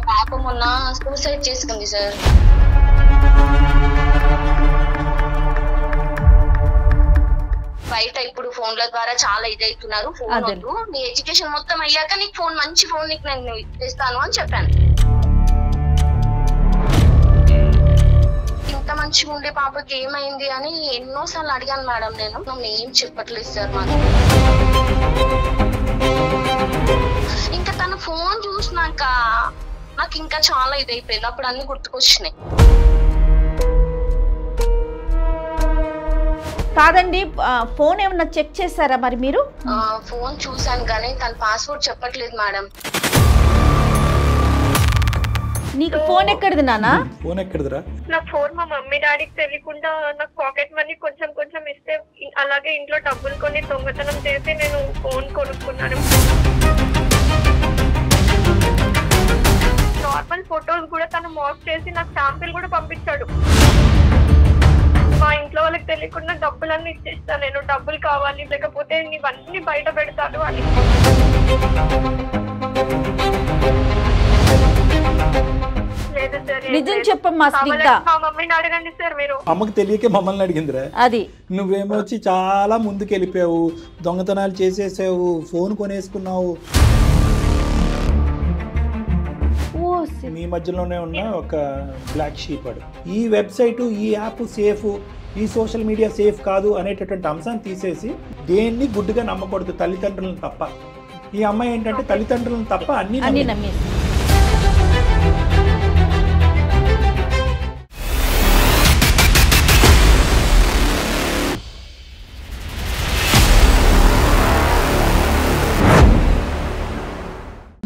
పాప మొన్న సూసైడ్ చేసుకుంది సార్. బయట ఇప్పుడు ఫోన్ల ద్వారా చాలా ఇదవుతున్నారు. ఫోన్ వద్దు, నీ ఎడ్యుకేషన్ మొత్తం అయ్యాక నీకు ఫోన్, మంచి ఫోన్ నీకు నేను ఇస్తాను అని చెప్పాను. ఇంత మంచిగా ఉండే పాపకి ఏమైంది అని ఎన్నోసార్లు అడిగాను మేడం. నేను ఏం చెప్పట్లేదు సార్ మాకు. ఇంకా తన ఫోన్ చూసినాక నాకు ఇంకా చాలా ఇదైపోయింది. అప్పుడు అన్ని గుర్తుకొచ్చినాయి. కాదండి, ఫోన్ ఏమన్నా చెక్ చేశారా మరి మీరు? ఫోన్ చూసాను కానీ తన పాస్వర్డ్ చెప్పట్లేదు మేడం. నీకు ఫోన్ ఎక్కడిది నాన్న? ఫోన్ ఎక్కడిదిరా? నా ఫోన్ మా మమ్మీ డాడీకి తెలియకుండా నాకు పాకెట్ మనీ కొంచెం కొంచెం ఇస్తే, అలాగే ఇంట్లో డబ్బులు కొని దొంగతనం చేసి నేను ఫోన్ కొనుక్కున్నాను. నార్మల్ ఫొటోస్ కూడా తను మార్క్ చేసి నాకు శాంపిల్ కూడా పంపించాడు. మా ఇంట్లో వాళ్ళకి తెలియకుండా డబ్బులన్నీ ఇచ్చేస్తాను. నేను డబ్బులు కావాలి, లేకపోతే ఇవన్నీ బయట పెడతాను అని. లేదు సార్, నిజం చెప్పమ్మా స్నిగ్ధ. మా మమ్మీని అడగండి సార్ మీరు. అమ్మకి తెలియకే మమ్మల్ని అడిగిందిరా. అది నువ్వేమో వచ్చి చాలా ముందుకు వెళ్ళిపోయావు, దొంగతనాలు చేసేసావు, ఫోన్ కొనేసుకున్నావు. మీ మధ్యలోనే ఉన్న ఒక బ్లాక్ షీప్ వాడు. ఈ వెబ్సైటు, ఈ యాప్ సేఫ్, ఈ సోషల్ మీడియా సేఫ్ కాదు అనేటటువంటి అంశాన్ని తీసేసి దేన్ని గుడ్డుగా నమ్మకూడదు, తల్లిదండ్రులను తప్ప. ఈ అమ్మాయి ఏంటంటే తల్లిదండ్రులను తప్ప అన్ని నమ్మేసి.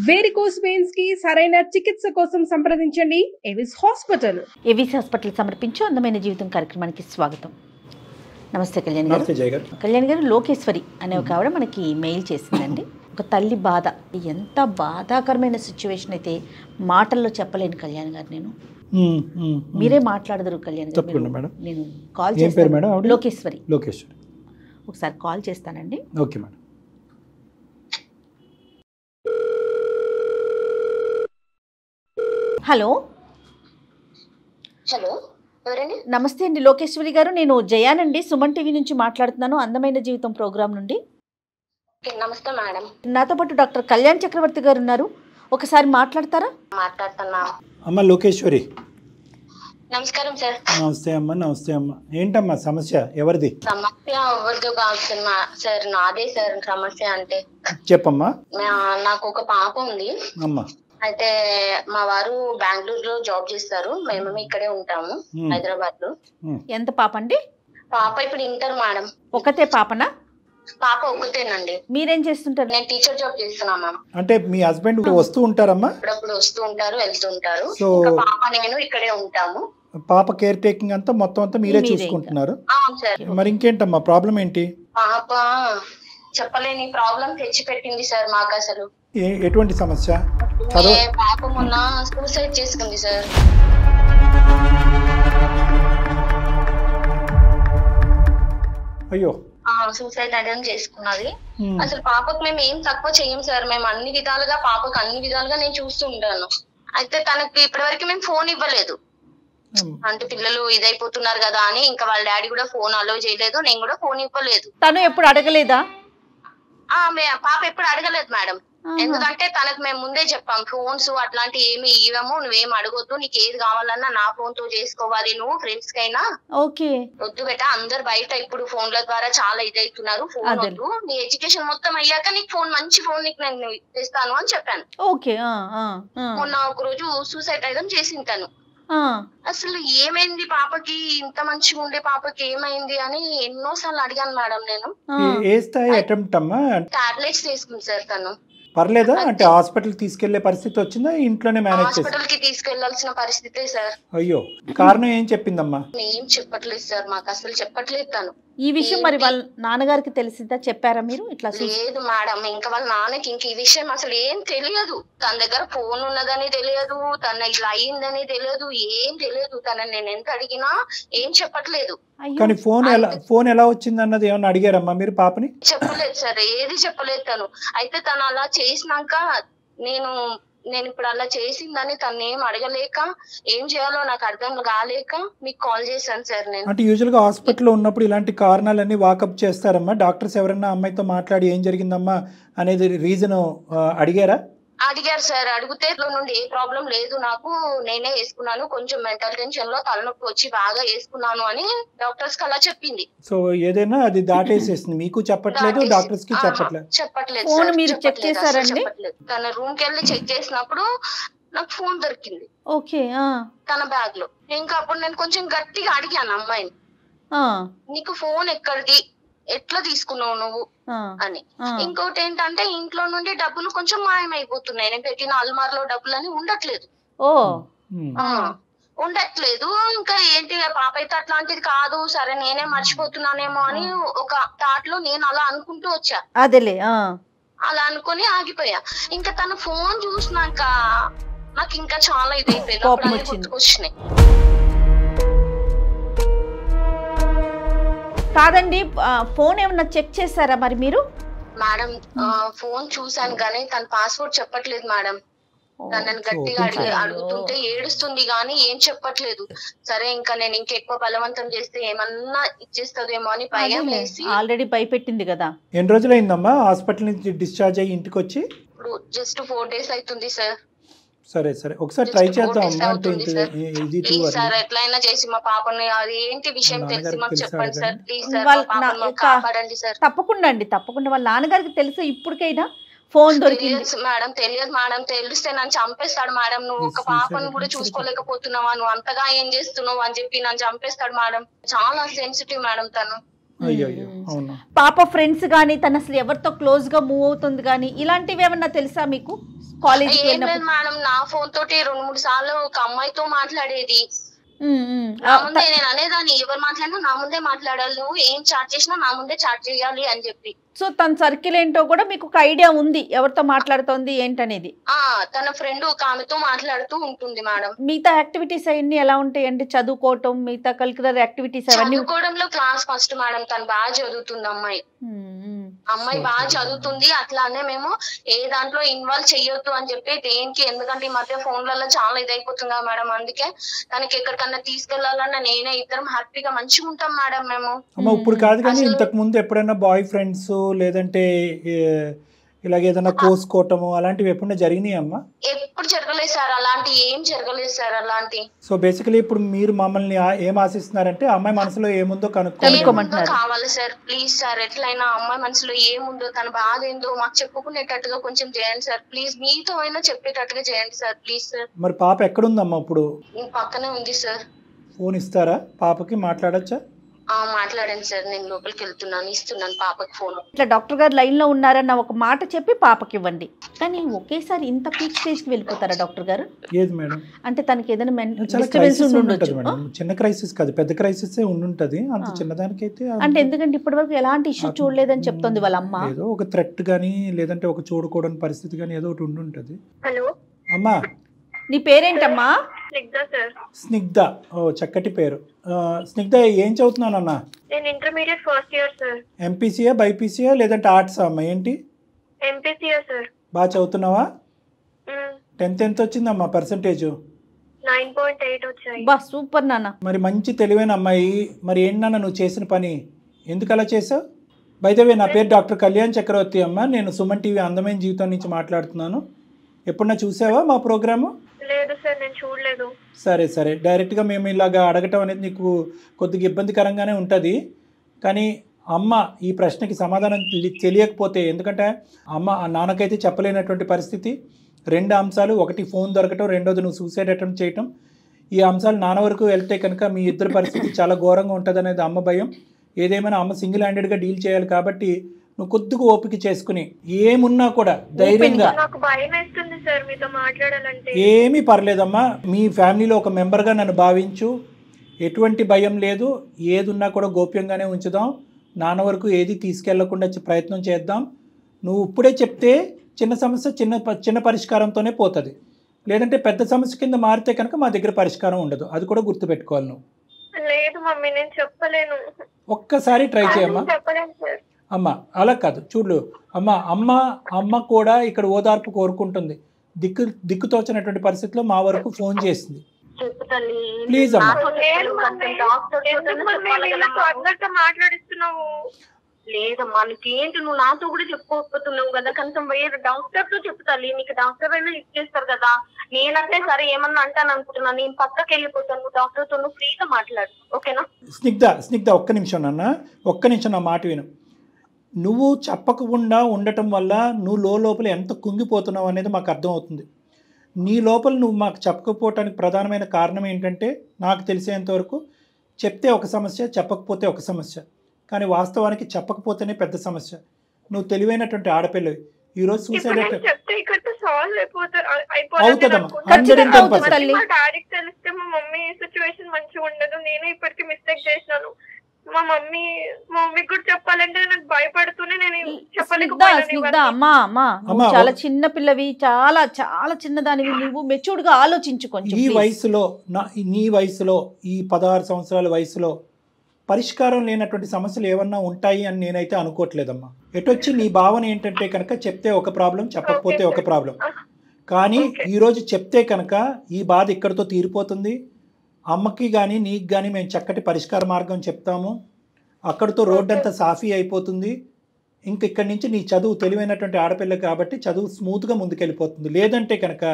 వేరికోస్ వెయిన్స్ కి సరైన చికిత్స కోసం సంప్రదించండి ఎవిస్ హాస్పిటల్. ఎవిస్ హాస్పిటల్ సమర్పించు అందమైన జీవితం కార్యక్రమానికి స్వాగతం. నమస్తే కళ్యాణ్ గారు. కళ్యాణ్ గారు, లోకేశ్వరి అనే ఒక ఆవిడ మనకి మెయిల్ చేసిందండి. ఒక తల్లి బాధ, ఎంత బాధాకరమైన సిచ్యువేషన్ అయితే మాటల్లో చెప్పలేను కళ్యాణ్ గారు. నేను మీరే మాట్లాడదురు కళ్యాణ్ గారు. నేను కాల్ చేస్తాను. లోకేశ్వరి. ఒకసారి కాల్ చేస్తానండి. Okay madam. హలో. ఎవరండి? నమస్తే అండి లోకేశ్వరి గారు, నేను జయానండి, సుమన్ టీవీ నుంచి మాట్లాడుతున్నాను, అందమైన జీవితం ప్రోగ్రామ్ నుండి. నమస్తే మేడం. నాతో పాటు డాక్టర్ కళ్యాణ్ చక్రవర్తి గారు ఉన్నారు, ఒకసారి మాట్లాడతారా? మాట్లాడుతున్నా. అమ్మ లోకేశ్వరి. నమస్కారం సార్. నమస్తే అమ్మ. నమస్తే అమ్మ. ఏంటమ్మా సమస్య? ఎవరిది? సమస్య ఎవరిదో కాదు సార్, నాదే సార్ సమస్య. అంటే చెప్పమ్మా. నాకు ఒక పాప ఉంది అమ్మా. అయితే మా వారు బెంగళూరులో జాబ్ చేస్తారు, మేము ఇక్కడే ఉంటాము హైదరాబాద్ లో. ఎంత పాప అండి? పాప ఇప్పుడు ఇంటర్ మేడం. ఒకతే పాపనా? పాప ఒకతేనండి. మీరేం చేస్తుంటారు? నేను టీచర్ జాబ్ చేస్తున్నా మ్యామ్. అంటే మీ హస్బెండ్ వస్తూ ఉంటారమ్మా? అప్పుడప్పుడు వస్తూ ఉంటారు, వెళ్తూ ఉంటారు. పాప నేను ఇక్కడే ఉంటాము. పాప కేర్ టేకింగ్ అంతా మొత్తం అంతా మీరే చూసుకుంటున్నారు? అవును సార్. మరి ఇంకేంటమ్మా ప్రాబ్లం ఏంటి? పాప చెప్పలేని ప్రాబ్లం తెచ్చి పెట్టింది సార్ మాకు. అసలు ఎటువంటి సమస్య? పాప మొన్న సూసైడ్ చేసుకుంది సార్. అయ్యో. సూసైడ్ అటెంప్ట్ చేసుకున్నది. అసలు పాపకు మేము ఏం తక్కువ చెయ్యం సార్. మేము అన్ని విధాలుగా పాపకు అన్ని విధాలుగా నేను చూస్తూ ఉంటాను. అయితే తనకి ఇప్పటివరకు మేము ఫోన్ ఇవ్వలేదు. అంటే పిల్లలు ఇదైపోతున్నారు కదా అని ఇంకా వాళ్ళ డాడీ కూడా ఫోన్ అలో చేయలేదు, నేను కూడా ఫోన్ ఇవ్వలేదు. తను ఎప్పుడు అడగలేదా? పాప ఎప్పుడు అడగలేదు మేడం. ఎందుకంటే తనకు మేము ముందే చెప్పాం, ఫోన్స్ అట్లాంటి ఏమి ఇవ్వము, నువ్వేం అడగొద్దు, నీకు ఏది కావాలన్నా నా ఫోన్ తో చేసుకోవాలి, నువ్వు ఫ్రెండ్స్ కైనా వద్దు బెట, అందరు బయట ఇప్పుడు ఫోన్ల ద్వారా చాలా ఇదవుతున్నారు, ఫోన్ వద్దు, నీ ఎడ్యుకేషన్ మొత్తం అయ్యాక నీకు ఫోన్, మంచి ఫోన్ నీకు నేను ఇస్తాను అని చెప్పాను. మొన్న ఒక రోజు సూసైడ్ అటెంప్ట్ చేసింది తను. అసలు ఏమైంది పాపకి, ఇంత మంచిగా ఉండే పాపకి ఏమైంది అని ఎన్నోసార్లు అడిగాను మేడం. నేను టాబ్లెట్స్ తీసుకుంది సార్ తను. పర్లేదా? అంటే హాస్పిటల్ తీసుకెళ్లే పరిస్థితి వచ్చిందా? ఇంట్లోనే మేనేజ్ చేసి హాస్పిటల్ కి తీసుకెళ్లాల్సిన పరిస్థితే సార్. అయ్యో, కారణం ఏం చెప్పిందమ్మా? ఏం చెప్పట్లేదు సార్, మాకు అసలు చెప్పట్లేదు తను. ఈ విషయం మరి వాళ్ళ నాన్నగారికి తెలిసిందా? చెప్పారా మీరు ఇట్లా? లేదు మేడం, ఇంకా వాళ్ళ నాన్నకి ఇంక ఈ విషయం అసలు ఏం తెలియదు. తన దగ్గర ఫోన్ ఉన్నదని తెలియదు, తన ఇట్లా అయ్యిందని తెలియదు, ఏం తెలియదు. తనని నేను ఎంత అడిగినా ఏం చెప్పట్లేదు. కానీ ఫోన్ ఎలా వచ్చింది అన్నది ఏమన్నా అడిగారమ్మా మీరు పాపని? చెప్పలేదు సార్, ఏది చెప్పలేదు తను. అయితే తను అలా చేసినాక నేను నేను ఇప్పుడు అలా చేసిందని తను ఏం అడగలేక ఏం చేయాలో నాకు అర్థం కాలేక మీకు కాల్ చేశాను సార్. నేను అంటే యూజువల్ గా హాస్పిటల్లో ఉన్నప్పుడు ఇలాంటి కారణాలన్నీ వాకప్ చేస్తారమ్మా? డాక్టర్స్ ఎవరన్నా అమ్మాయితో మాట్లాడి ఏం జరిగిందమ్మా అనేది రీజన్ అడిగారా? అడిగారు సార్. అడిగితే నుండి ఏ ప్రాబ్లం లేదు నాకు, నేనే వేసుకున్నాను, కొంచెం మెంటల్ టెన్షన్ లో తలనొప్పి వచ్చి బాగా వేసుకున్నాను అని డాక్టర్స్ కి అలా చెప్పింది. సో ఏదైనా అది దాటేసేసింది, మీకు చెప్పట్లేదు, డాక్టర్స్ కి చెప్పట్లేదు. ఫోన్ మీరు చెక్ చేశారండి? తన రూమ్ కి వెళ్ళి చెక్ చేసినప్పుడు నాకు ఫోన్ దొరికింది. ఓకే. తన బ్యాగ్ లో. ఇంకా అప్పుడు నేను కొంచెం గట్టిగా అడిగాను అమ్మాయిని, నీకు ఫోన్ ఎక్కడిది, ఎట్లా తీసుకున్నావు నువ్వు అని. ఇంకోటి ఏంటంటే ఇంట్లో నుండి డబ్బులు కొంచెం మాయమైపోతున్నాయి, నేను పెట్టిన అల్మార్లో డబ్బులు అని ఉండట్లేదు. ఇంకా ఏంటి పాప అయితే అట్లాంటిది కాదు, సరే నేనే మర్చిపోతున్నానేమో అని ఒక థాట్ లో నేను అలా అనుకుంటూ వచ్చా. అదేలే, అలా అనుకుని ఆగిపోయా. ఇంకా తన ఫోన్ చూసినాక నాకు ఇంకా చాలా ఇదైపోయింది, గుర్తుకొచ్చినాయి. కాదండి, ఫోన్ ఏమన్నా చెక్ చేశారా మరి మీరు? మేడం ఫోన్ చూసాను కానీ తన పాస్వర్డ్ చెప్పట్లేదు మేడం. నన్ను గట్టిగా అడుగుతుంటే ఏడుస్తుంది కానీ ఏం చెప్పట్లేదు. సరే ఇంకా నేను ఇంకెక్కువ బలవంతం చేస్తే ఏమన్నా ఇచ్చేస్తుందేమో అని భయం వేసి. ఆల్రెడీ భయపెట్టింది కదా. ఎన్ని రోజులు అయిందమ్మా హాస్పిటల్ నుంచి డిశ్చార్జ్ అయ్యి ఇంటికి వచ్చి? ఇప్పుడు జస్ట్ 4 days అవుతుంది సార్. సరే సరే, ఒకసారి ట్రై చేద్దాం అమ్మా. సార్ ఎట్లయినా చేసి మా పాపని, అది ఏంటి విషయం తెలిసి మాకు చెప్పండి సార్ ప్లీజ్ సార్, కాపాడండి సార్. తప్పకుండా అండి, తప్పకుండా. వాళ్ళ నాన్నగారికి తెలుసు ఇప్పటికైనా ఫోన్ దొరికింది? మేడం తెలియదు మేడం, తెలిస్తే నన్ను చంపేస్తాడు మేడం. నువ్వు ఒక పాపను కూడా చూసుకోలేకపోతున్నావా, నువ్వు అంతగా ఏం చేస్తున్నావు అని చెప్పి నన్ను చంపేస్తాడు మేడం. చాలా సెన్సిటివ్ మేడం తను. పాప ఫ్రెండ్స్ గానీ తను అసలు ఎవరితో క్లోజ్ గా మూవ్ అవుతుంది గానీ ఇలాంటివి ఏమన్నా తెలుసా మీకు? కాలేజ్ మేడం నా ఫోన్ తోటి 2-3 సార్లు ఒక అమ్మాయితో మాట్లాడేది. నా ముందే నేను అనేదాన్ని, ఎవరు మాట్లాడినా నా ముందే మాట్లాడాలి, నువ్వు ఏం చాట్ చేసినా నా ముందే చాట్ చేయాలి అని చెప్పి. సో తన సర్కిల్ ఏంటో కూడా మీకు ఒక ఐడియా ఉంది, ఎవరితో మాట్లాడుతోంది ఏంటనేది? తన ఫ్రెండ్ ఒక ఆమెతో మాట్లాడుతూ ఉంటుంది మేడం. మిగతా యాక్టివిటీస్ అవన్నీ ఎలా ఉంటాయండి? చదువుకోవటం, మిగతా కల్చరల్ యాక్టివిటీస్ అవన్నీ? చదువుకోవడంలో క్లాస్ ఫస్ట్ మేడం. తను బాగా చదువుతుంది అమ్మాయి బాగా చదువుతుంది. అట్లానే మేము ఏ దాంట్లో ఇన్వాల్వ్ చెయ్యొద్దు అని చెప్పి దేనికి, ఎందుకంటే ఈ మధ్య ఫోన్లలో చాలా ఇదైపోతుంది కదా మేడం. అందుకే తనకి ఎక్కడికన్నా తీసుకెళ్లాలన్నా నేనే, ఇద్దరం హ్యాపీగా మంచిగా ఉంటాం మేడం మేము. ఇప్పుడు కాదు కానీ ఇంతకు ముందు ఎప్పుడైనా బాయ్ ఫ్రెండ్స్ లేదంటే ఇలాగ ఏదైనా కోసుకోవటము అలాంటివి ఎప్పుడైనా జరిగినాయి అమ్మా? ఎప్పుడు జరగలేదు సార్, అలాంటి ఏం జరగలేదు సార్ అలాంటి. సో బేసికలీ ఇప్పుడు మీరు మమ్మల్ని ఏం ఆశిస్తున్నారంటే అమ్మాయి మనసులో ఏముందో కనుక్కోమంటున్నారు. కావాలి సార్ ప్లీజ్ సార్, ఎట్లయినా అమ్మాయి మనసులో ఏముందో, తన బాధ ఏందో మాకు చెప్పుకునేటట్టుగా కొంచెం చేయండి సార్ ప్లీజ్. మీతో అయినా చెప్పేటట్టుగా చేయండి సార్ ప్లీజ్ సార్. మరి పాప ఎక్కడుందమ్మా ఇప్పుడు? పక్కనే ఉంది సార్. ఫోన్ ఇస్తారా పాపకి, మాట్లాడచ్చా? మాట్లాడండి సార్, నేను లోపలికి వెళ్తున్నాను, ఇస్తున్నాను పాపకి ఫోన్. ఇట్లా డాక్టర్ గారు లైన్ లో ఉన్నారన్న ఒక మాట చెప్పి పాపకి ఇవ్వండి. కానీ ఒకేసారి ఇంత పీక్ స్టేజ్ కి వెళ్ళిపోతారా డాక్టర్ గారు? ఏది మేడం? అంటే తనకి ఏదైనా డిస్టర్బెన్స్ ఉండొచ్చు మేడం. చిన్న క్రైసిస్ కాదు, పెద్ద క్రైసిస్ ఉండుంటది. అంత చిన్నదానికైతే అంటే ఎందుకంటే ఇప్పటి వరకు ఎలాంటి ఇష్యూ చూడలేదని చెప్తోంది వాళ్ళ అమ్మ. ఏదో ఒక థ్రెట్ గానీ లేదంటే ఒక చూడకూడని పరిస్థితి గానీ ఏదో ఒకటి ఉండుంటది. హలో అమ్మా, నీ పేరేంటమ్మా? స్నిగ్ధ. ఓ చక్కటి పేరు. స్నిగ్ధ ఏం చదువుతున్నానన్నా? నేను ఇంటర్మీడియట్ ఫస్ట్ ఇయర్ సార్. ఎంపీసీయా బైపీసీయా లేదంటే ఆర్ట్సా అమ్మా? ఏంటి? ఎంపీసీయా సార్. బాగా చదువుతున్నావా? 10th ఎంత వచ్చిందమ్మా పర్సెంటేజ్? 9.8 వచ్చాయి. బా సూపర్ నాన్న. మరి మంచి తెలివైన అమ్మాయి. మరి ఏంటన్నా నువ్వు చేసిన పని, ఎందుకు అలా చేసావు? బై ద వే నా పేరు డాక్టర్ కళ్యాణ్ చక్రవర్తి అమ్మ. నేను సుమన్ టీవీ అందమైన జీవితం నుంచి మాట్లాడుతున్నాను. ఎప్పుడన్నా చూసావా మా ప్రోగ్రాము? లేదు సార్, నేను చూడలేదు. సరే సరే, డైరెక్ట్గా మేము ఇలాగా అడగటం అనేది నీకు కొద్దిగా ఇబ్బందికరంగానే ఉంటుంది. కానీ అమ్మ ఈ ప్రశ్నకి సమాధానం తెలియకపోతే, ఎందుకంటే అమ్మ నాన్నకైతే చెప్పలేనటువంటి పరిస్థితి. 2 అంశాలు, ఒకటి ఫోన్ దొరకటం, రెండోది నువ్వు సూసైడ్ అటెంప్ట్ చేయటం. ఈ అంశాలు నాన్న వరకు వెళ్తే కనుక మీ ఇద్దరి పరిస్థితి చాలా ఘోరంగా ఉంటుంది అనేది అమ్మ భయం. ఏదేమైనా అమ్మ సింగిల్ హ్యాండెడ్గా డీల్ చేయాలి కాబట్టి నువ్వు కొద్దిగా ఓపిక చేసుకుని ఏమున్నా కూడా ధైర్యంగా. ఏమీ పర్లేదమ్మా, మీ ఫ్యామిలీలో ఒక మెంబర్గా నన్ను భావించు. ఎటువంటి భయం లేదు, ఏదున్నా కూడా గోప్యంగానే ఉంచుదాం. నాన్న వరకు ఏది తీసుకెళ్లకుండా ప్రయత్నం చేద్దాం. నువ్వు ఇప్పుడే చెప్తే చిన్న సమస్య చిన్న పరిష్కారంతోనే పోతుంది. లేదంటే పెద్ద సమస్య కింద మారితే కనుక మా దగ్గర పరిష్కారం ఉండదు. అది కూడా గుర్తుపెట్టుకోవాలి నువ్వు. లేదు మమ్మీ, నేను చెప్పలేను. ఒక్కసారి ట్రై చేయమ్మా. అమ్మ అలా కాదు, చూడు అమ్మ కూడా ఇక్కడ ఓదార్పు కోరుకుంటుంది. దిక్కుతోచినటువంటి పరిస్థితిలో మా వరకు ఫోన్ చేసింది. చెప్పు తల్లి. ప్లీజ్ అమ్మా. మాట్లాడిస్తున్నావు లేదమ్మా, నీకేంటి నువ్వు నాతో కూడా చెప్పుకోకపోతున్నావు కదా, కనీసం వేరే డాక్టర్ తో చెప్పు తల్లి, నీకు డాక్టర్ అయినా ఇచ్చేస్తారు కదా. నేనంటే సరే ఏమన్నా అంటాను అనుకుంటున్నా, నేను పక్కకి వెళ్ళిపోతాను, డాక్టర్ తో నువ్వు ఫ్రీగా మాట్లాడు, ఓకేనా? స్నిగ్ధ ఒక్క నిమిషం నాన్న, ఒక్క నిమిషం నా మాట విను. నువ్వు చెప్పకుండా ఉండటం వల్ల నువ్వు లోపల ఎంత కుంగిపోతున్నావు అనేది మాకు అర్థమవుతుంది. నీ లోపల నువ్వు మాకు చెప్పకపోవటానికి ప్రధానమైన కారణం ఏంటంటే, నాకు తెలిసేంతవరకు చెప్తే ఒక సమస్య, చెప్పకపోతే ఒక సమస్య, కానీ వాస్తవానికి చెప్పకపోతేనే పెద్ద సమస్య. నువ్వు తెలివైనటువంటి ఆడపిల్లవి. ఈరోజు సూసైడ్ అవుతుందమ్మా, 110%. డాడీకి తెలిస్తే మా మమ్మీ సిచ్యువేషన్ మంచిగా ఉండదు. నేనే ఇప్పటికీ మిస్టేక్ చేసినాను. మా మమ్మీకి కూడా చెప్పాలంటే నాకు భయపడుతూనే నేను స్నిగ్ధ అమ్మా నువ్వు చాలా చిన్న పిల్లవి, చాలా చాలా చిన్నదానివి, నువ్వు మెచ్యూర్డ్ గా ఆలోచించు కొంచెం. ఈ వయసులో నీ వయసులో, ఈ 16 సంవత్సరాల వయసులో పరిష్కారం లేనటువంటి సమస్యలు ఏమన్నా ఉంటాయి అని నేనైతే అనుకోవట్లేదమ్మా. ఎటొచ్చి నీ భావన ఏంటంటే కనుక చెప్తే ఒక ప్రాబ్లం, చెప్పకపోతే ఒక ప్రాబ్లం. కానీ ఈరోజు చెప్తే కనుక ఈ బాధ ఇక్కడితో తీరిపోతుంది. అమ్మకి కానీ నీకు కానీ మేము చక్కటి పరిష్కార మార్గం చెప్తాము. అక్కడితో రోడ్డంతా సాఫీ అయిపోతుంది. ఇంక ఇక్కడి నుంచి నీ చదువు, తెలివైనటువంటి ఆడపిల్ల కాబట్టి చదువు స్మూత్గా ముందుకెళ్ళిపోతుంది. లేదంటే కనుక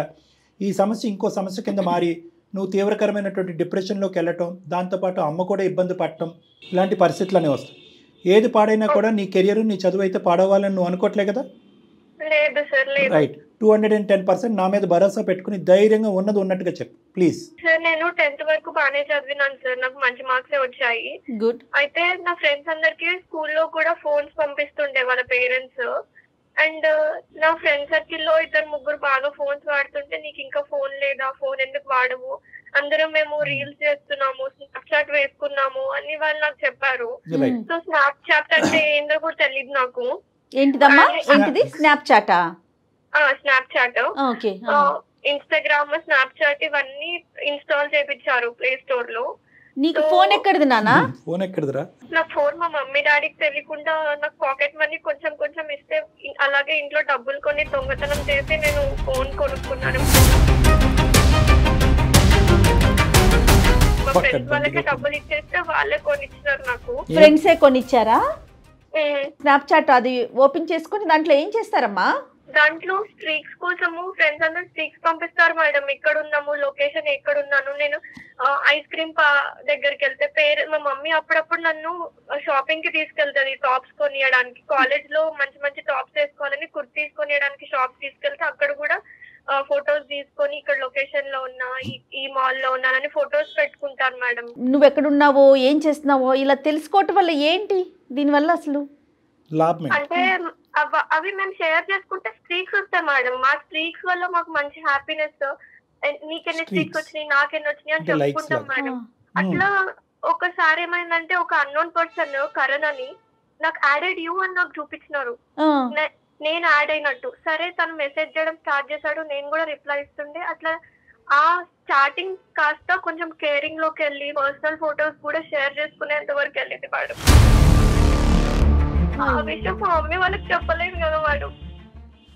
ఈ సమస్య ఇంకో సమస్య కింద మారి నువ్వు తీవ్రకరమైనటువంటి డిప్రెషన్లోకి వెళ్ళటం, దాంతోపాటు అమ్మ కూడా ఇబ్బంది పడటం, ఇలాంటి పరిస్థితులనే వస్తాయి. ఏది పాడైనా కూడా నీ కెరియర్, నీ చదువు అయితే పాడవాలని నువ్వు అనుకోవట్లే కదా? లేదు సార్, లేదు. రైట్, 210% నా మీద భరోసా పెట్టుకుని ధైర్యంగా ఉన్నది ఉన్నట్టుగా చెప్పు ప్లీజ్. సార్ నేను 10th వరకు బాగానే చదివినాను సార్, నాకు మంచి మార్క్సే వచ్చాయి. గుడ్. అయితే నా ఫ్రెండ్స్ అందరికి స్కూల్లో కూడా ఫోన్స్ పంపిస్తుండే వాళ్ళ పేరెంట్స్. అండ్ నా ఫ్రెండ్ సర్కిల్ లో 2-3 బాగా ఫోన్స్ వాడుతుంటే, నీకు ఇంకా ఫోన్ లేదా, ఫోన్ ఎందుకు వాడవు, అందరం మేము రీల్స్ చేస్తున్నాము, స్నాప్చాట్ వేసుకున్నాము అని వాళ్ళు నాకు చెప్పారు. సో స్నాప్చాట్ అంటే ఏందో కూడా తెలియదు నాకు. ఏంటిదమ్మా, ఏంటిది? స్నాప్చాటా? స్నాప్చాట్, ఇన్స్టాగ్రామ్, స్నాప్చాట్ ఇవన్నీ ఇన్స్టాల్ చేయించారు ప్లే స్టోర్ లో. నీకు ఫోన్ ఎక్కడిది నాన్న? ఫోన్ ఎక్కడిదిరా? నా ఫోన్ మా మమ్మీ డాడీకి తెలియకుండా నాకు పాకెట్ మనీ కొంచెం కొంచెం ఇస్తే, అలాగే ఇంట్లో డబ్బులు కొని దొంగతనం చేసి నేను ఫోన్ కొనుక్కున్నాను. మా ఫ్రెండ్స్ వాళ్ళకి డబ్బులు ఇచ్చేస్తే వాళ్ళే కొనిచ్చినారు నాకు. ఫ్రెండ్సే కొనిచ్చారా? స్నాప్చాట్ అది ఓపెన్ చేసుకుని దాంట్లో ఏం చేస్తారమ్మా? దాంట్లో స్ట్రీక్స్ కోసము ఫ్రెండ్స్ అందరూ స్ట్రీక్స్ పంపిస్తారు మేడం, ఎక్కడున్నాము, లొకేషన్ ఎక్కడున్నాను. నేను ఐస్ క్రీమ్ దగ్గరికి వెళ్తే మా మమ్మీ అప్పుడప్పుడు నన్ను షాపింగ్ కి తీసుకెళ్తుంది, టాప్స్ కొనియడానికి. కాలేజ్ లో మంచి మంచి టాప్స్ వేసుకోవాలని కుర్తీస్ కొనియడానికి షాప్ తీసుకెళ్తే అక్కడ కూడా ఫొటోస్ తీసుకొని ఇక్కడ లొకేషన్ లో ఉన్నా, ఈ మాల్ లో ఉన్నానని ఫొటోస్ పెట్టుకుంటారు మేడం. నువ్వు ఎక్కడున్నావో, ఏం చేస్తున్నావో ఇలా తెలుసుకోవటం వల్ల ఏంటి దీనివల్ల అసలు లాభం? అంటే అవి మేము షేర్ చేసుకుంటే స్ట్రీక్స్ వస్తాయి మేడం. మా స్ట్రీక్స్ వల్ల మాకు మంచి హ్యాపీనెస్, నీకెన్ని స్ట్రీక్స్ వచ్చినాయి, నాకెన్ని వచ్చినాయి అని చెప్పుకుంటాం మేడం. అట్లా ఒకసారి ఏమైందంటే, ఒక అన్నోన్ పర్సన్ కరణ్ అని నాకు యాడెడ్ యూ అని నాకు చూపించినారు, నేను యాడ్ అయినట్టు. సరే తను మెసేజ్ చేయడం స్టార్ట్ చేశాడు, నేను కూడా రిప్లై ఇస్తుండే. అట్లా ఆ స్టార్టింగ్ కాస్త కొంచెం కేరింగ్ లోకి వెళ్ళి పర్సనల్ ఫొటోస్ కూడా షేర్ చేసుకునేంత వరకు వెళ్ళింది మేడం. ఆ విషయం మా మమ్మీ వాళ్ళకి చెప్పలేదు కదా మేడం.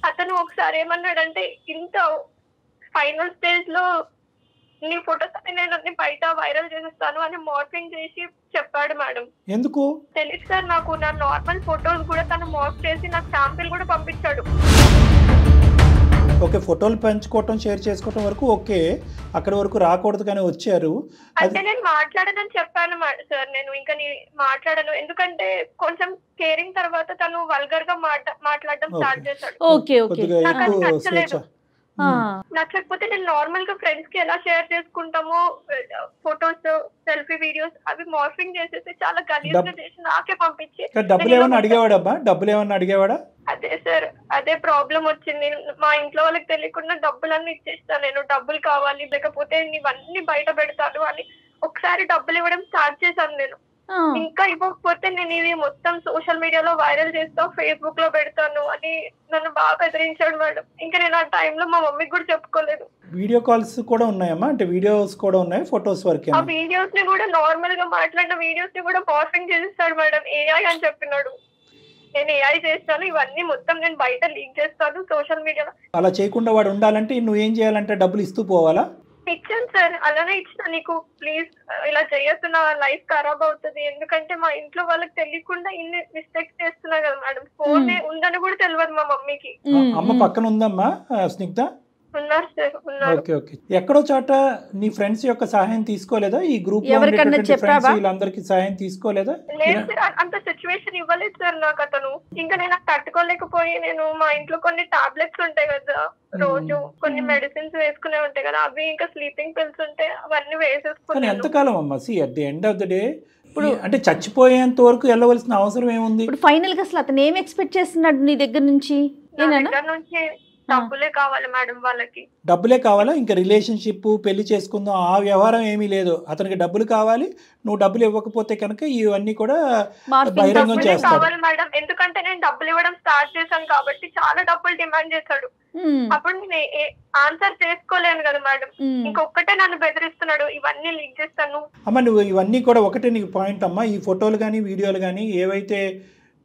అతను ఒకసారి ఏమన్నాడంటే, ఇంత ఫైనల్ స్టేజ్ లో నీ ఫొటోస్ అని నేను అన్ని బయట వైరల్ చేసేస్తాను అని మార్ఫింగ్ చేసి చెప్పాడు మేడం. ఎందుకు తెలియదు సార్ నాకు. నా నార్మల్ ఫొటోస్ కూడా తను మార్ఫ్ చేసి నాకు శాంపిల్ కూడా పంపించాడు. ఓకే, ఫోటోలు పంచుకోవటం, షేర్ చేసుకోవటం వరకు ఓకే, అక్కడ వరకు రాకూడదు కానీ వచ్చారు. అంటే నేను మాట్లాడనని చెప్పాను సార్, నేను ఇంకా మాట్లాడను, ఎందుకంటే కొంచెం కేరింగ్ తర్వాత తను వల్గర్ గా మాట్లాడడం స్టార్ట్ చేశాడు. నచ్చకపోతే నేను నార్మల్ గా ఫ్రెండ్స్ కి ఎలా షేర్ చేసుకుంటామో ఫొటోస్, సెల్ఫీ వీడియోస్ అవి మార్ఫింగ్ చేసేసి చాలా గలీజ్గా చేసి నాకే పంపించి. డబ్బులు ఏమన్నా అడిగేవాడబ్బా? డబ్బులు ఏమన్నా అడిగేవాడా? అదే సార్, అదే ప్రాబ్లం వచ్చింది. మా ఇంట్లో వాళ్ళకి తెలియకుండా డబ్బులన్నీ ఇచ్చేస్తాను, నేను డబ్బులు కావాలి, లేకపోతే నీవన్నీ బయట పెడతాను అని ఒకసారి డబ్బులు ఇవ్వడం స్టార్ట్ చేశాను నేను. ఇంకా ఇవ్వకపోతే నేను ఇది మొత్తం సోషల్ మీడియాలో వైరల్ చేస్తా, ఫేస్బుక్ లో పెడతాను అని నన్ను బాగా బెదిరించాడు మేడం. ఇంకా నేను ఆ టైంలో మా మమ్మీకి కూడా చెప్పుకోలేదు. వీడియో కాల్స్ కూడా ఉన్నాయమ్మా? అంటే వీడియోస్ కూడా ఉన్నాయి, ఫొటోస్ వరకే? ఆ వీడియోస్ ని కూడా నార్మల్ గా మాట్లాడిన వీడియోస్ ని కూడా మార్ఫింగ్ చేసేస్తాడు మేడం, ఏఐ అని చెప్పినాడు. నేను ఏఐ చేస్తాను, ఇవన్నీ మొత్తం నేను బయట లీక్ చేస్తాను సోషల్ మీడియాలో. అలా చేయకుండా వాడు ఉండాలంటే నువ్వేం చేయాలంటే డబ్బులు ఇస్తూ పోవాలా? ఇచ్చాను సార్, అలానే ఇచ్చిన. నీకు ప్లీజ్ ఇలా చేయొద్దు, నా లైఫ్ ఖరాబ్ అవుతుంది. ఎందుకంటే మా ఇంట్లో వాళ్ళకి తెలియకుండా ఇన్ని మిస్టేక్స్ చేస్తున్నా కదా మేడం. ఫోన్ ఉందని కూడా తెలియదు మా మమ్మీకి. అమ్మ పక్కన ఉందమ్మా స్నిగ్ధ? ఉన్నారు సార్, ఉన్నారు. Okay okay. ఎక్కడో చోట నీ ఫ్రెండ్స్ యొక్క సహాయం తీసుకోలేదా? ఈ గ్రూప్ వీళ్ళందరికి సహాయం తీసుకోలేదా? లేదు సార్, అంత సిచ్యువేషన్ ఇవ్వలేదు సార్ నాకు అతను. ఇంకా నేను తట్టుకోలేకపోయి నేను మా ఇంట్లో కొన్ని టాబ్లెట్స్ ఉంటాయి కదా, రోజు కొన్ని మెడిసిన్స్ వేసుకునే ఉంటాయి కదా, అవి ఇంకా స్లీపింగ్ పిల్స్ ఉంటాయి, అవన్నీ వేసేసుకున్నాను. ఎంతకాలం అమ్మా? See at the end of the day ఇప్పుడు అంటే చచ్చిపోయేంత వరకు వెళ్ళవలసిన అవసరం ఏముంది? ఇప్పుడు ఫైనల్ గా అసలు అతను ఏం ఎక్స్పెక్ట్ చేస్తున్నాడు నీ దగ్గర నుంచి? డబ్బులే కావాలి మేడం వాళ్ళకి. డబ్బులే కావాలా? ఇంకా రిలేషన్షిప్ పెళ్లి చేసుకుందాం ఆ వ్యవహారం ఏమీ లేదు. అతనికి డబ్బులు కావాలి, నువ్వు డబ్బులు ఇవ్వకపోతే కనుక ఇవన్నీ కూడా బహిరంగం చేస్తాడు మేడం. ఎందుకంటే నేను డబ్బులు ఇవ్వడం స్టార్ట్ చేశాను కాబట్టి చాలా డబ్బులు డిమాండ్ చేశాడు. అప్పుడు నేను ఆన్సర్ చేసుకోలేను కదా మేడం. ఇంకొకటే నన్ను బెదిరిస్తున్నాడు, ఇవన్నీ లీక్ చేస్తాను. అమ్మ నువ్వు ఇవన్నీ కూడా ఒకటే నీకు పాయింట్ అమ్మా. ఈ ఫోటోలు కానీ వీడియోలు కానీ ఏవైతే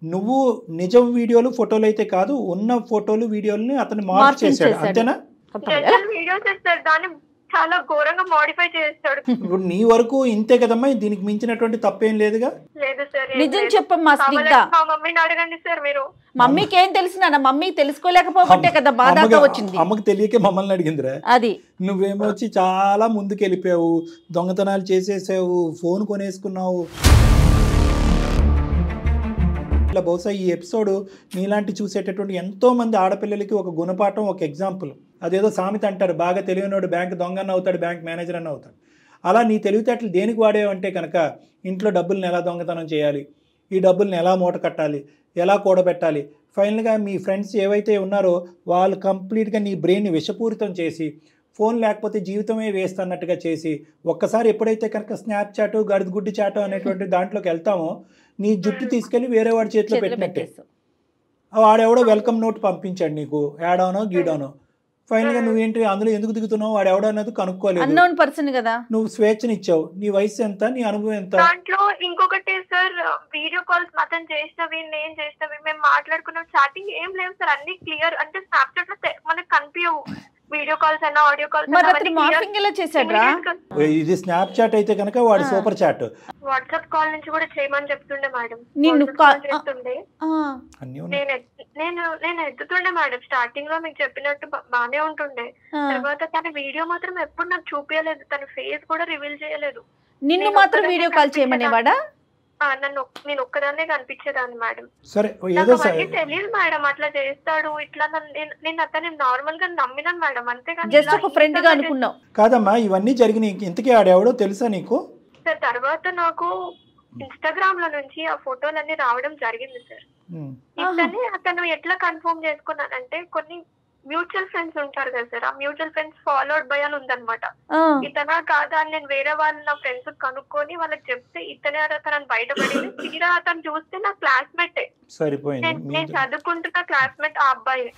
నువ్వు నిజం వీడియోలు ఫోటోలు అయితే కాదు, ఉన్న ఫోటోలు వీడియోలని అతను మార్పు చేశాడు అంతేనా? వీడియో చేస్తాడు, దాన్ని చాలా ఘోరంగా మోడిఫై చేస్తాడు. ఇప్పుడు నీ వరకు ఇంతే కదమ్మా, దీనికి మించినటువంటి తప్పేం లేదుగా? లేదు సార్. నిజం చెప్పమ్మా స్నిగ్ధ. మా మమ్మీని అడగండి సార్ మీరు. మమ్మీకి ఏం తెలిసిన? మమ్మీ తెలుసుకోలేకపోతే కదా బాధగా వచ్చింది. అమ్మకి తెలియకే మమ్మల్ని అడిగిందిరా. అది నువ్వేమో వచ్చి చాలా ముందుకు వెళ్ళిపోయావు, దొంగతనాలు చేసేసావు, ఫోన్ కొనేసుకున్నావు. బహుశా ఈ ఎపిసోడ్ నీలాంటి చూసేటటువంటి ఎంతో మంది ఆడపిల్లలకి ఒక గుణపాఠం, ఒక ఎగ్జాంపుల్. అదేదో సామెత అంటారు, బాగా తెలియనివాడు బ్యాంక్ దొంగన్న అవుతాడు, బ్యాంక్ మేనేజర్ అన్న అవుతాడు. అలా నీ తెలివితేటలు దేనికి వాడేవంటే కనుక ఇంట్లో డబ్బుల్ని ఎలా దొంగతనం చేయాలి, ఈ డబ్బుల్ని ఎలా మూట కట్టాలి, ఎలా కూడబెట్టాలి. ఫైనల్గా మీ ఫ్రెండ్స్ ఏవైతే ఉన్నారో వాళ్ళు కంప్లీట్గా నీ బ్రెయిన్ని విషపూరితం చేసి ఫోన్ లేకపోతే జీవితమే వేస్ట్ అన్నట్టుగా చేసి, ఒక్కసారి ఎప్పుడైతే కనుక స్నాప్చాట్ గడిగుడ్డి చాటు అనేటువంటి దాంట్లోకి వెళ్తామో నీ జుట్టు తీసుకెళ్ళి వేరే వాడి చేతిలో పెట్టినట్టే. వాడెవడో వెల్కమ్ నోట్ పంపించాడు నీకు, యాడానో గీడానో. ఫైనల్గా నువ్వేంటి అందులో ఎందుకు దిగుతున్నావు, వాడు ఎవడో అన్నది కనుక్కోలేదు కదా. నువ్వు స్వేచ్ఛనిచ్చావు. నీ వయసు ఎంత, నీ అనుభవం ఎంత? దాంట్లో ఇంకొకటి సార్, వీడియో కాల్స్ అతను చేసినవి నేను చేసినవి మేము మాట్లాడుకున్నాం, చాటింగ్ ఏం లేవు సార్, అన్ని క్లియర్. అంటే స్నాప్చాట్ లో మనకు కనిపించవు వీడియో కాల్స్ అయినా ఆడియో కాల్స్. ఇది స్నాప్ చాట్ అయితే కనుక వాడు సూపర్ చాట్. వాట్సాప్ కాల్ నుంచి కూడా చేయమని చెప్తుండే మేడం. నేను ఎత్తుతుండే మేడం. స్టార్టింగ్ లో మీకు చెప్పినట్టు బానే ఉంటుండే. తర్వాత తన వీడియో మాత్రం ఎప్పుడు నాకు చూపించలేదు, తన ఫేస్ కూడా రివీల్ చేయలేదు. నిన్ను మాత్రం వీడియో కాల్ చేయమనేవాడా? నేను ఒక్కదాన్నే కనిపించేదాన్ని మేడం. సరే తెలియదు మేడం అట్లా చేస్తాడు ఇట్లా. నేను అతన్ని నార్మల్ గా నమ్మినాను మేడం, అంతేగాని జస్ట్ ఒక ఫ్రెండ్ గా అనుకున్నావు కాదమ్మా. ఇవన్నీ జరిగినాయి, ఇంతకీ ఆడెవడో తెలుసా నీకు? సార్ తర్వాత నాకు ఇన్స్టాగ్రామ్ లో నుంచి ఆ ఫోటోలన్నీ రావడం జరిగింది సార్. ఇతనే అతను ఎట్లా కన్ఫర్మ్ చేసుకున్నానంటే, కొన్ని మ్యూచువల్ ఫ్రెండ్స్ ఉంటారు కదా సార్, ఆ మ్యూచువల్ ఫ్రెండ్స్ ఫాలోడ్ బై అని ఉందన్నమాట. ఇతనా కాదా అని నేను వేరే వాళ్ళు నా ఫ్రెండ్స్ కనుక్కొని వాళ్ళకి చెప్తే ఇతనే అతను బయటపడింది. తీరా అతను చూస్తే నా క్లాస్మేట్, నేను చదువుకుంటున్న క్లాస్మేట్ ఆ అబ్బాయి.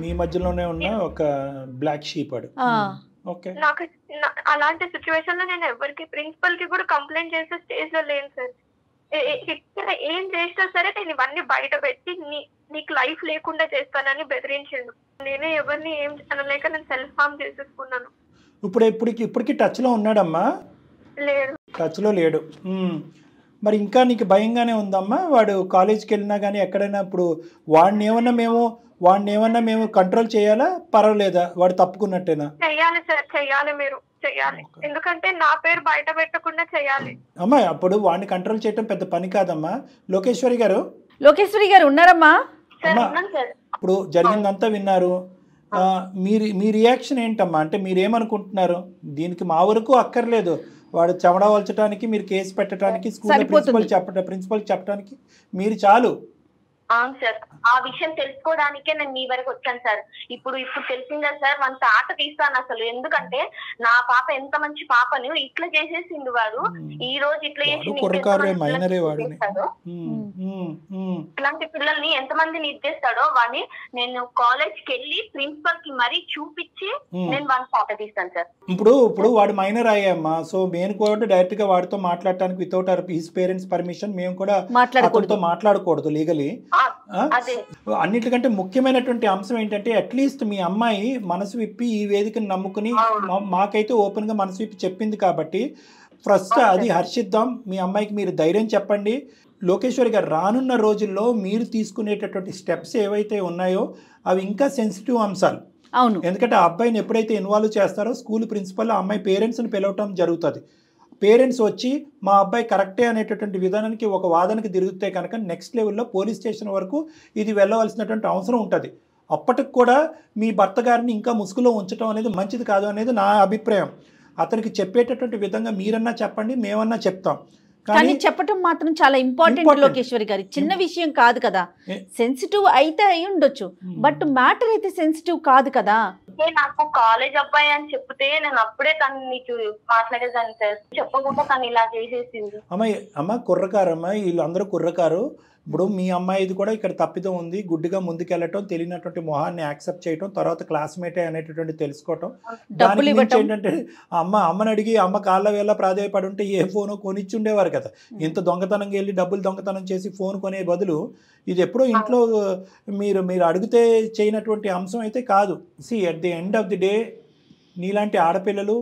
మీ మధ్యలోనే ఉన్న ఒక బ్లాక్ షీప్. నాకు అలాంటి సిచ్యువేషన్ లో నేను ఎవరికి ప్రిన్సిపల్ కి కూడా కంప్లైంట్ చేసే స్టేజ్ లో లేను సార్. ఇక్కడ ఏం చేసినా సరే నేను ఇవన్నీ బయట పెట్టి నీకు లైఫ్ లేకుండా చేస్తానని బెదిరించిండు. నేనే ఎవరిని ఏం అనలేక నేను సెల్ఫ్ హార్మ్ చేసేసుకున్నాను. ఇప్పటికి టచ్ లో ఉన్నాడమ్మా? లేడు. టచ్ లో లేడు. మరి ఇంకా నీకు భయంగానే ఉందమ్మా? వాడు కాలేజ్కి వెళ్ళినా కానీ ఎక్కడైనా ఇప్పుడు వాడిని ఏమన్నా మేము కంట్రోల్ చేయాలా, పర్వాలేదా? వాడు తప్పుకున్నట్టేనా? చెయ్యాలి సార్, చెయ్యాలి, మీరు చెయ్యాలి. ఎందుకంటే నా పేరు బయట పెట్టకుండా చెయ్యాలి. అమ్మా అప్పుడు వాడిని కంట్రోల్ చేయడం పెద్ద పని కాదమ్మా. లోకేశ్వరి గారు ఉన్నారమ్మా? ఇప్పుడు జరిగిందంతా విన్నారు. మీ రియాక్షన్ ఏంటమ్మా? అంటే మీరేమనుకుంటున్నారు? దీనికి మా వరకు అక్కర్లేదు, వాడు చెమడా వల్చడానికి మీరు కేసు పెట్టడానికి స్కూల్ ప్రిన్సిపల్ చెప్పడానికి మీరు చాలు. అవును సార్, ఆ విషయం తెలుసుకోవడానికే నేను మీ వరకు వచ్చాను సార్. ఇప్పుడు తెలిసిందా సార్, మన తాట తీస్తాను అసలు. ఎందుకంటే నా పాప ఎంత మంచి పాపని ఇట్లా చేసేసిండు వాడు. ఈ రోజు ఇట్లా చేసి ఇట్లాంటి పిల్లల్ని ఎంతమందిని ఇచ్చేస్తాడో వాడిని నేను కాలేజ్ కి వెళ్ళి ప్రిన్సిపల్ కి మరీ చూపించి నేను వాడిని తాట తీస్తాను సార్. ఇప్పుడు వాడు మైనర్ అయ్యామ్మా. సో మేము కూడా డైరెక్ట్ గా వాడితో మాట్లాడటానికి వితౌట్ హిస్ పేరెంట్స్ పర్మిషన్ మేము కూడా మాట్లాడకూడదు లీగలీ. అన్నిటికంటే ముఖ్యమైనటువంటి అంశం ఏంటంటే అట్లీస్ట్ మీ అమ్మాయి మనసు విప్పి ఈ వేదికను నమ్ముకుని మాకైతే ఓపెన్ గా మనసు విప్పి చెప్పింది కాబట్టి ఫస్ట్ అది హర్షిద్దాం. మీ అమ్మాయికి మీరు ధైర్యం చెప్పండి. లోకేశ్వరి గారు రానున్న రోజుల్లో మీరు తీసుకునేటటువంటి స్టెప్స్ ఏవైతే ఉన్నాయో అవి ఇంకా సెన్సిటివ్ అంశాలు. అవును, ఎందుకంటే ఆ అబ్బాయిని ఎప్పుడైతే ఇన్వాల్వ్ చేస్తారో స్కూల్ ప్రిన్సిపల్ ఆ అమ్మాయి పేరెంట్స్ని పిలవటం జరుగుతుంది. పేరెంట్స్ వచ్చి మా అబ్బాయి కరెక్టే అనేటటువంటి విధానానికి ఒక వాదనకి తిరిగితే కనుక నెక్స్ట్ లెవెల్లో పోలీస్ స్టేషన్ వరకు ఇది వెళ్ళవలసినటువంటి అవసరం ఉంటుంది. అప్పటికి కూడా మీ భర్త గారిని ఇంకా ముసుగులో ఉంచడం అనేది మంచిది కాదు అనేది నా అభిప్రాయం. అతనికి చెప్పేటటువంటి విధంగా మీరన్నా చెప్పండి, మేమన్నా చెప్తాం. కానీ చెప్పటం మాత్రం చాలా ఇంపార్టెంట్ లోకేశ్వరి గారి. చిన్న విషయం కాదు కదా, సెన్సిటివ్ అయితే అయి ఉండొచ్చు, బట్ మ్యాటర్ అయితే సెన్సిటివ్ కాదు కదా. నాకు కాలేజ్ అబ్బాయి అని చెప్తే నేను అప్పుడే తను నీకు మాట్లాడేదాన్ని సార్. చెప్పకుండా తను ఇలా చేసేసింది. అమ్మ కుర్రకారమ్మ, వీళ్ళందరూ కుర్రకారు. ఇప్పుడు మీ అమ్మాయిది కూడా ఇక్కడ తప్పిదం ఉంది. గుడ్డిగా ముందుకెళ్ళటం, తెలియనటువంటి మొహాన్ని యాక్సెప్ట్ చేయటం, తర్వాత క్లాస్మేటే అనేటటువంటి తెలుసుకోవటం. దానికి ఏంటంటే అమ్మని అడిగి అమ్మ కాళ్ళ వేళ ప్రాధాయపడి ఉంటే ఏ ఫోను కొనిచ్చి ఉండేవారు కదా. ఇంత దొంగతనంగా వెళ్ళి డబ్బులు దొంగతనం చేసి ఫోన్ కొనే బదులు ఇది ఎప్పుడో ఇంట్లో మీరు అడిగితే చేయనటువంటి అంశం అయితే కాదు. At the end of the day నీలాంటి ఆడపిల్లలు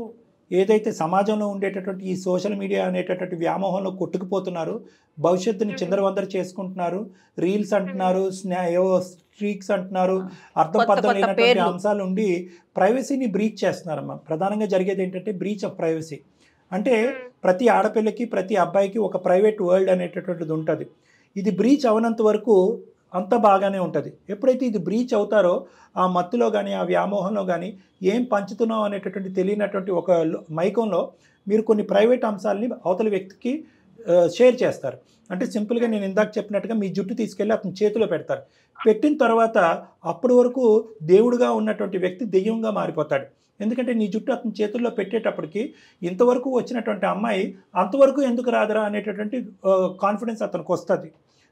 ఏదైతే సమాజంలో ఉండేటటువంటి ఈ సోషల్ మీడియా అనేటటువంటి వ్యామోహంలో కొట్టుకుపోతున్నారు, భవిష్యత్తుని చిందరవందర చేసుకుంటున్నారు. రీల్స్ అంటున్నారు, ఏవో స్ట్రీక్స్ అంటున్నారు, అర్థం పద్ధమైనటువంటి అంశాలు ఉండి ప్రైవసీని బ్రీచ్ చేస్తున్నారమ్మా. ప్రధానంగా జరిగేది ఏంటంటే బ్రీచ్ ఆఫ్ ప్రైవసీ. అంటే ప్రతి ఆడపిల్లకి ప్రతి అబ్బాయికి ఒక ప్రైవేట్ వరల్డ్ అనేటటువంటిది ఉంటుంది. ఇది బ్రీచ్ అవనంత వరకు అంతా బాగానే ఉంటుంది. ఎప్పుడైతే ఇది బ్రీచ్ అవుతారో ఆ మత్తులో కానీ ఆ వ్యామోహంలో కానీ ఏం పంచుతున్నాం అనేటటువంటి తెలియనటువంటి ఒక మైకంలో మీరు కొన్ని ప్రైవేట్ అంశాలని అవతల వ్యక్తికి షేర్ చేస్తారు. అంటే సింపుల్గా నేను ఇందాక చెప్పినట్టుగా మీ జుట్టు తీసుకెళ్ళి అతని చేతిలో పెడతారు. పెట్టిన తర్వాత అప్పటి వరకు దేవుడుగా ఉన్నటువంటి వ్యక్తి దెయ్యంగా మారిపోతాడు. ఎందుకంటే నీ జుట్టు అతని చేతుల్లో పెట్టేటప్పటికి ఇంతవరకు వచ్చినటువంటి అమ్మాయి అంతవరకు ఎందుకు రాదురా అనేటటువంటి కాన్ఫిడెన్స్ అతనికి వస్తుంది.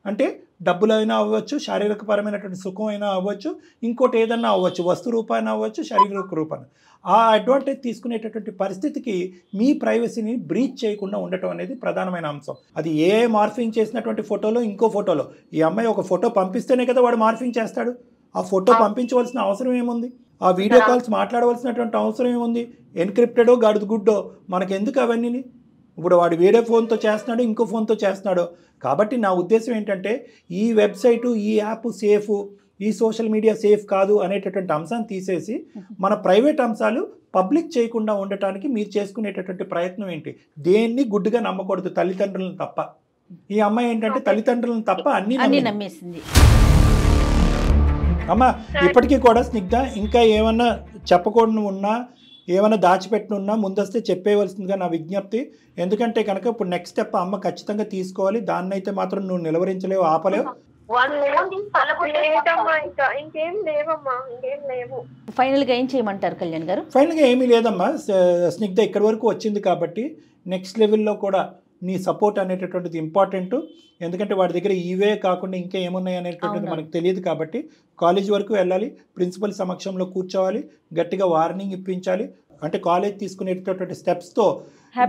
అంటే డబ్బులైనా అవ్వచ్చు, శారీరకపరమైనటువంటి సుఖం అయినా అవ్వచ్చు, ఇంకోటి ఏదన్నా అవ్వచ్చు, వస్తు రూపాయన అవ్వచ్చు, శారీరక రూపాయన. ఆ అడ్వాంటేజ్ తీసుకునేటటువంటి పరిస్థితికి మీ ప్రైవసీని బ్రీచ్ చేయకుండా ఉండటం అనేది ప్రధానమైన అంశం. అది ఏ మార్ఫింగ్ చేసినటువంటి ఫోటోలో ఇంకో ఫోటోలో ఈ అమ్మాయి ఒక ఫోటో పంపిస్తేనే కదా వాడు మార్ఫింగ్ చేస్తాడు. ఆ ఫోటో పంపించవలసిన అవసరం ఏముంది? ఆ వీడియో కాల్స్ మాట్లాడవలసినటువంటి అవసరం ఏముంది? ఎన్క్రిప్టెడో గాడిద గుడ్డో మనకెందుకు అవన్నీ? ఇప్పుడు వాడు వేరే ఫోన్తో చేస్తున్నాడు, ఇంకో ఫోన్తో చేస్తున్నాడు. కాబట్టి నా ఉద్దేశం ఏంటంటే ఈ వెబ్సైటు, ఈ యాప్ సేఫ్, ఈ సోషల్ మీడియా సేఫ్ కాదు అనేటటువంటి అంశాన్ని తీసేసి మన ప్రైవేట్ అంశాలు పబ్లిక్ చేయకుండా ఉండటానికి మీరు చేసుకునేటటువంటి ప్రయత్నం ఏంటి? దేన్ని గుడ్డుగా నమ్మకూడదు, తల్లిదండ్రులను తప్ప. ఈ అమ్మాయి ఏంటంటే తల్లిదండ్రులను తప్ప అన్ని నమ్మేసింది. అమ్మ ఇప్పటికీ కూడా స్నిగ్ధ ఇంకా ఏమన్నా చెప్పకూడదు ఉన్నా, ఏమైనా దాచిపెట్టునున్నా ముందస్తే చెప్పేయవలసిందిగా నా విజ్ఞప్తి. ఎందుకంటే కనుక ఇప్పుడు నెక్స్ట్ స్టెప్ అమ్మ ఖచ్చితంగా తీసుకోవాలి. దాన్ని అయితే మాత్రం నువ్వు నిలవరించలేవు, ఆపలేవు. ఫైనల్ గా ఏం చేయమంటారు కళ్యాణ్ గారు? ఫైనల్ గా ఏమీ లేదమ్మా స్నిగ్ధ, ఇక్కడి వరకు వచ్చింది కాబట్టి నెక్స్ట్ లెవెల్లో కూడా నీ సపోర్ట్ అనేటటువంటిది ఇంపార్టెంట్. ఎందుకంటే వాడి దగ్గర ఇవే కాకుండా ఇంకా ఏమున్నాయి అనేటటువంటిది మనకు తెలియదు కాబట్టి కాలేజ్ వరకు వెళ్ళాలి, ప్రిన్సిపల్ సమక్షంలో కూర్చోవాలి, గట్టిగా వార్నింగ్ ఇప్పించాలి. అంటే కాలేజ్ తీసుకునేటటువంటి స్టెప్స్తో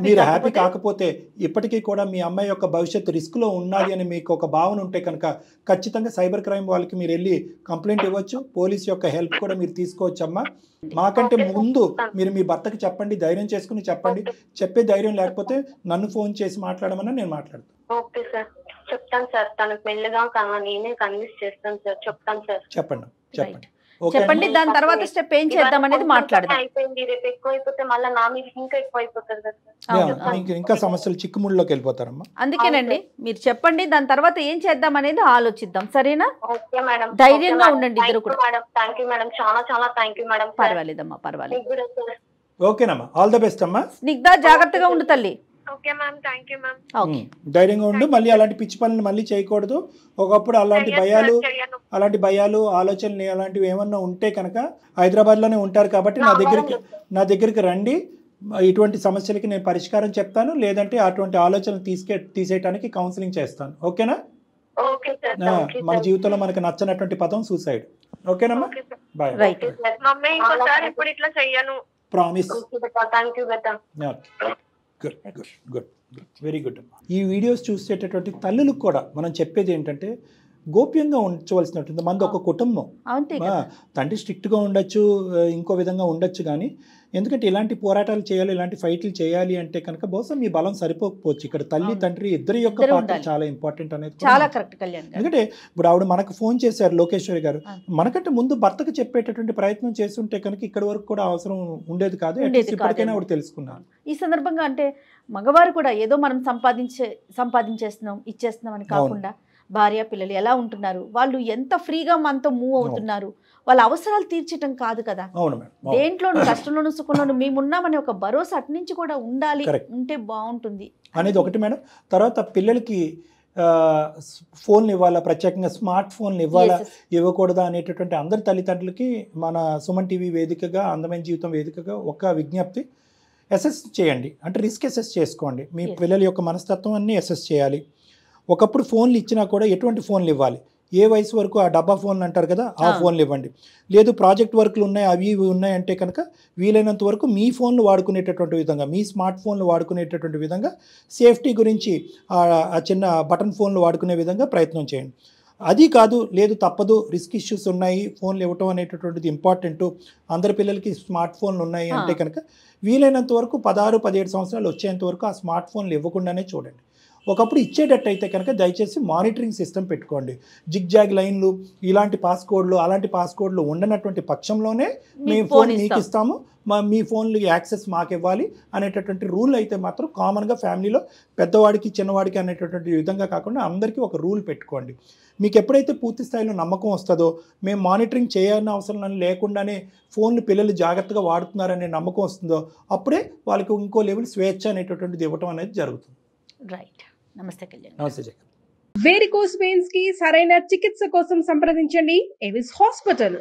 మీరు హ్యాపీ కాకపోతే ఇప్పటికీ కూడా మీ అమ్మాయి యొక్క భవిష్యత్తు రిస్క్లో ఉన్నది అని మీకు ఒక భావన ఉంటే కనుక ఖచ్చితంగా సైబర్ క్రైమ్ వాళ్ళకి మీరు వెళ్ళి కంప్లైంట్ ఇవ్వచ్చు. పోలీస్ యొక్క హెల్ప్ కూడా మీరు తీసుకోవచ్చు అమ్మా. మాకంటే ముందు మీరు మీ భర్తకి చెప్పండి, ధైర్యం చేసుకుని చెప్పండి. చెప్పే ధైర్యం లేకపోతే నన్ను ఫోన్ చేసి మాట్లాడమన్నా నేను మాట్లాడతాను. ఓకే సార్, చెప్తాను సార్. తనకు మెల్లగా నేనే కన్విన్స్ చేస్తాను సార్. చెప్తాను సార్. చెప్పండి. చెప్పండి, దాని తర్వాత స్టెప్ ఏం చేద్దాం అనేది మాట్లాడదాం. అయిపోయింది, రేపు ఎక్కువ అయిపోతే మళ్ళీ నా మీద ఇంకా ఎక్కువ అయిపోతుంది కదా, ఇంకా సమస్యలు చిక్కుముళ్ళలోకి వెళ్ళిపోతారమ్మా. అందుకేనండి మీరు చెప్పండి, దాని తర్వాత ఏం చేద్దాం అనేది ఆలోచిద్దాం. సరేనా? ఓకే మేడం, ధైర్యంగా ఉండండి ఇద్దరు కూడా. థ్యాంక్ యూ మేడం, చాలా చాలా థ్యాంక్ యూ మేడం. పర్వాలేదమ్మా, పర్వాలేదు. ఓకేనమ్మా, ఆల్ ద బెస్ట్ అమ్మా. స్నిగ్ధ జాగ్రత్తగా ఉండు తల్లి. Okay ma'am, thank you ma'am. Okay ధైర్యంగా ఉండు. మళ్ళీ అలాంటి పిచ్చి పనులు మళ్ళీ చేయకూడదు. ఒకప్పుడు అలాంటి భయాలు ఆలోచనలు అలాంటివి ఏమన్నా ఉంటే కనుక హైదరాబాద్లోనే ఉంటారు కాబట్టి నా దగ్గరికి రండి. ఇటువంటి సమస్యలకి నేను పరిష్కారం చెప్తాను, లేదంటే అటువంటి ఆలోచనలు తీసేయడానికి కౌన్సిలింగ్ చేస్తాను. ఓకేనా? మన జీవితంలో మనకు నచ్చనటువంటి పదం సూసైడ్. ఓకేనమ్మా? Bye. Promise. Good, very good. ఈ వీడియోస్ చూసేటటువంటి తల్లులకు కూడా మనం చెప్పేది ఏంటంటే గోప్యంగా ఉంచవలసినటువంటి మంది ఒక కుటుంబం. తండ్రి స్ట్రిక్ట్గా ఉండొచ్చు, ఇంకో విధంగా ఉండొచ్చు, కానీ ఎందుకంటే ఇలాంటి పోరాటాలు చేయాలి, ఇలాంటి ఫైట్లు చేయాలి అంటే కనుక బహుశా మీ బలం సరిపోకపోవచ్చు. ఇక్కడ తల్లి తండ్రి ఇద్దరి యొక్క పాత్ర చాలా ఇంపార్టెంట్ అనేది చాలా కరెక్ట్ కళ్యాణ్. ఎందుకంటే ఇప్పుడు ఆవిడ మనకు ఫోన్ చేశారు లోకేశ్వరి గారు, మనకంటే ముందు భర్తకు చెప్పేటటువంటి ప్రయత్నం చేస్తుంటే కనుక ఇక్కడ వరకు కూడా అవసరం ఉండేది కాదు. ఇప్పటికైనా ఆవిడ తెలుసుకున్నాను. ఈ సందర్భంగా అంటే మగవారు కూడా ఏదో మనం సంపాదించేస్తున్నాం ఇచ్చేస్తున్నాం అని కాకుండా భార్య పిల్లలు ఎలా ఉంటున్నారు, వాళ్ళు ఎంత ఫ్రీగా మనతో మూవ్ అవుతున్నారు, వాళ్ళ అవసరాలు తీర్చడం కాదు కదా. దేంట్లోనూ కష్టంలోనూ సుఖంలోనూ మేమున్నామనే ఒక భరోసా అటు నుంచి కూడా ఉండాలి, ఉంటే బాగుంటుంది అనేది ఒకటి మేడం. తర్వాత పిల్లలకి ఫోన్లు ఇవ్వాలా, ప్రత్యేకంగా స్మార్ట్ ఫోన్లు ఇవ్వాలా ఇవ్వకూడదా అనేటటువంటి అందరి తల్లిదండ్రులకి మన సుమన్ టీవీ వేదికగా, అందమైన జీవితం వేదికగా ఒక విజ్ఞప్తి. అసెస్ చేయండి, అంటే రిస్క్ అసెస్ చేసుకోండి. మీ పిల్లల యొక్క మనస్తత్వం అన్నీ అసెస్ చేయాలి. ఒకప్పుడు ఫోన్లు ఇచ్చినా కూడా ఎటువంటి ఫోన్లు ఇవ్వాలి, ఏ వయసు వరకు ఆ డబ్బా ఫోన్లు అంటారు కదా ఆ ఫోన్లు ఇవ్వండి. లేదు ప్రాజెక్ట్ వర్క్లు ఉన్నాయి అవి ఇవి ఉన్నాయంటే కనుక వీలైనంత వరకు మీ ఫోన్లు వాడుకునేటటువంటి విధంగా, మీ స్మార్ట్ ఫోన్లు వాడుకునేటటువంటి విధంగా, సేఫ్టీ గురించి ఆ చిన్న బటన్ ఫోన్లు వాడుకునే విధంగా ప్రయత్నం చేయండి. అది కాదు, లేదు తప్పదు, రిస్క్ ఇష్యూస్ ఉన్నాయి, ఫోన్లు ఇవ్వటం అనేటటువంటిది ఇంపార్టెంట్, అందరి పిల్లలకి స్మార్ట్ ఫోన్లు ఉన్నాయి అంటే కనుక వీలైనంత వరకు 16-17 సంవత్సరాలు వచ్చేంత వరకు ఆ స్మార్ట్ ఫోన్లు ఇవ్వకుండానే చూడండి. ఒకప్పుడు ఇచ్చేటట్టయితే కనుక దయచేసి మానిటరింగ్ సిస్టమ్ పెట్టుకోండి. జిగ్జాగ్ లైన్లు, ఇలాంటి పాస్కోడ్లు, అలాంటి పాస్కోడ్లు ఉండనటువంటి పక్షంలోనే మేము ఫోన్ మీకు ఇస్తాము, మీ ఫోన్లు యాక్సెస్ మాకు ఇవ్వాలి అనేటటువంటి రూల్ అయితే మాత్రం కామన్గా ఫ్యామిలీలో పెద్దవాడికి చిన్నవాడికి అనేటటువంటి విధంగా కాకుండా అందరికీ ఒక రూల్ పెట్టుకోండి. మీకు ఎప్పుడైతే పూర్తి స్థాయిలో నమ్మకం వస్తుందో, మేము మానిటరింగ్ చేయాలని అవసరం లేకుండానే ఫోన్లు పిల్లలు జాగ్రత్తగా వాడుతున్నారనే నమ్మకం వస్తుందో, అప్పుడే వాళ్ళకి ఇంకో లెవెల్ స్వేచ్ఛ అనేటటువంటిది ఇవ్వటం అనేది జరుగుతుంది. రైట్. నమస్తే కళ్యాణ్. నమస్తే జగన్. వేరికోస్ వెయిన్స్ కి సరైన చికిత్స కోసం సంప్రదించండి ఎవిస్ హాస్పిటల్.